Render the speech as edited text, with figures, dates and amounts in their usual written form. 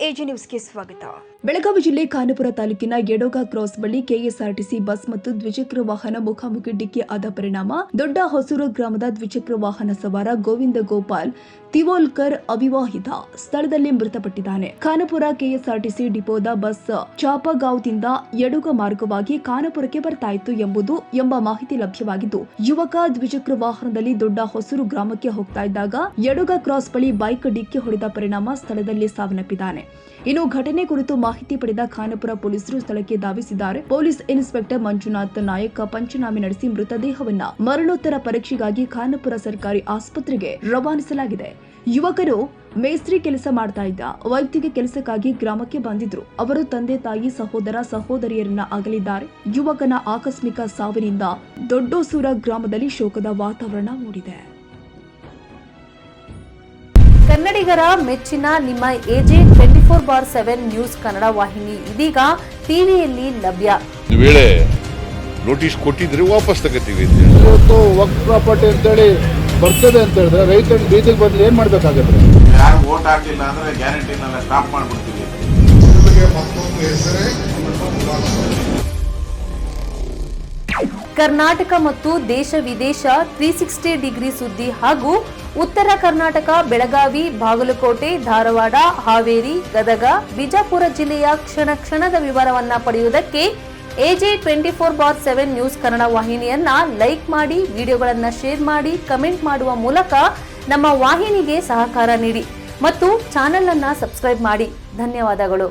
AG ನ್ಯೂಸ್ಗೆ ಸ್ವಾಗತ. ಬೆಳಗಾವಿ ಜಿಲ್ಲೆ ಖಾನಾಪುರ ತಾಲೂಕಿನ ಯಡೋಗ ಕ್ರಾಸ್ ಬಳಿ ಕೆಎಸ್ಆರ್ಟಿಸಿ ಬಸ್ ಮತ್ತು ದ್ವಿಚಕ್ರ ವಾಹನ ಮುಖಾಮುಖಿ ಡಿಕ್ಕಿ ಆದ ಪರಿಣಾಮ ದೊಡ್ಡ ಹೊಸೂರು ಗ್ರಾಮದ ದ್ವಿಚಕ್ರ ವಾಹನ ಸವಾರ ಗೋವಿಂದ ಗೋಪಾಲ್ ತಿವೋಲ್ಕರ್ ಅವಿವಾಹಿತ ಸ್ಥಳದಲ್ಲಿ ಮೃತಪಟ್ಟಿದ್ದಾನೆ. ಖಾನಾಪುರ ಕೆಎಸ್ಆರ್ಟಿಸಿ ಡಿಪೋದ ಬಸ್ ಚಾಪಗಾಂವ್ದಿಂದ ಯಡೋಗ ಮಾರ್ಗವಾಗಿ ಖಾನಾಪುರಕ್ಕೆ ಬರ್ತಾ ಇತ್ತು ಎಂಬ ಮಾಹಿತಿ ಲಭ್ಯವಾಗಿದ್ದು, ಯುವಕ ದ್ವಿಚಕ್ರ ವಾಹನದಲ್ಲಿ ದೊಡ್ಡ ಹೊಸೂರು ಗ್ರಾಮಕ್ಕೆ ಹೋಗ್ತಾ ಇದ್ದಾಗ ಯಡೋಗ ಕ್ರಾಸ್ ಬಳಿ ಬೈಕ್ ಡಿಕ್ಕಿ ಹೊಡೆದ ಪರಿಣಾಮ ಸ್ಥಳದಲ್ಲಿ ಸಾವನ್ನಪ್ಪಿದ್ದಾನೆ. ಇನ್ನು ಘಟನೆ ಕುರಿತು ಮಾಹಿತಿ ಪಡೆದ ಖಾನಾಪುರ ಪೊಲೀಸರು ಸ್ಥಳಕ್ಕೆ ಧಾವಿಸಿದ್ದಾರೆ. ಪೊಲೀಸ್ ಇನ್ಸ್ಪೆಕ್ಟರ್ ಮಂಜುನಾಥ್ ನಾಯಕ್ ಪಂಚನಾಮೆ ನಡೆಸಿ ಮೃತದೇಹವನ್ನ ಮರಣೋತ್ತರ ಪರೀಕ್ಷೆಗಾಗಿ ಖಾನಾಪುರ ಸರ್ಕಾರಿ ಆಸ್ಪತ್ರೆಗೆ ರವಾನಿಸಲಾಗಿದೆ. ಯುವಕರು ಮೇಸ್ತ್ರಿ ಕೆಲಸ ಮಾಡ್ತಾ ಇದ್ದ. ವೈದ್ಯಕೀಯ ಕೆಲಸಕ್ಕಾಗಿ ಗ್ರಾಮಕ್ಕೆ ಬಂದಿದ್ರು. ಅವರು ತಂದೆ ತಾಯಿ ಸಹೋದರ ಸಹೋದರಿಯರನ್ನ ಅಗಲಿದ್ದಾರೆ. ಯುವಕನ ಆಕಸ್ಮಿಕ ಸಾವಿನಿಂದ ದೊಡ್ಡೋಸೂರ ಗ್ರಾಮದಲ್ಲಿ ಶೋಕದ ವಾತಾವರಣ ಮೂಡಿದೆ. ಕನ್ನಡಿಗರ ಮೆಚ್ಚಿನ ನಿಮ್ಮ ಎಜೆ 24/7 ನ್ಯೂಸ್ ಕನ್ನಡ ವಾಹಿನಿ ಇದೀಗ ಟಿವಿಯಲ್ಲಿ ಲಭ್ಯ. ವೇಳೆ ನೋಟಿಸ್ ಕೊಟ್ಟಿದ್ರೆ ವಾಪಸ್ ತಗೋತೀವಿ. ಇವತ್ತು ವಕ್ಫ್ ಪ್ರಾಪರ್ಟಿ ಅಂತೇಳಿ ಬರ್ತದೆ ಅಂತ ಹೇಳಿದ್ರೆ ರೈತರ ಬೀದಿಗೆ ಬದಲು ಏನ್ ಮಾಡ್ಬೇಕಾಗತ್ತೆ? ಯಾರು ವೋಟ್ ಹಾಕಿಲ್ಲ ಅಂದ್ರೆ ಗ್ಯಾರಂಟಿನೆಲ್ಲ ಸ್ಟಾಪ್ ಮಾಡ್ಬಿಡ್ತೀವಿ. ಕರ್ನಾಟಕ ಮತ್ತು ದೇಶ ವಿದೇಶ 360 ಡಿಗ್ರಿ ಸುದ್ದಿ ಹಾಗೂ ಉತ್ತರ ಕರ್ನಾಟಕ ಬೆಳಗಾವಿ, ಬಾಗಲಕೋಟೆ, ಧಾರವಾಡ, ಹಾವೇರಿ, ಗದಗ, ಬಿಜಾಪುರ ಜಿಲ್ಲೆಯ ಕ್ಷಣದ ವಿವರವನ್ನ ಪಡೆಯುವುದಕ್ಕೆ ಎಜೆ 24/7 ನ್ಯೂಸ್ ಕನ್ನಡ ವಾಹಿನಿಯನ್ನ ಲೈಕ್ ಮಾಡಿ, ವಿಡಿಯೋಗಳನ್ನ ಶೇರ್ ಮಾಡಿ, ಕಮೆಂಟ್ ಮಾಡುವ ಮೂಲಕ ನಮ್ಮ ವಾಹಿನಿಗೆ ಸಹಕಾರ ನೀಡಿ ಮತ್ತು ಚಾನೆಲ್ ಅನ್ನ ಸಬ್ಸ್ಕ್ರೈಬ್ ಮಾಡಿ. ಧನ್ಯವಾದಗಳು.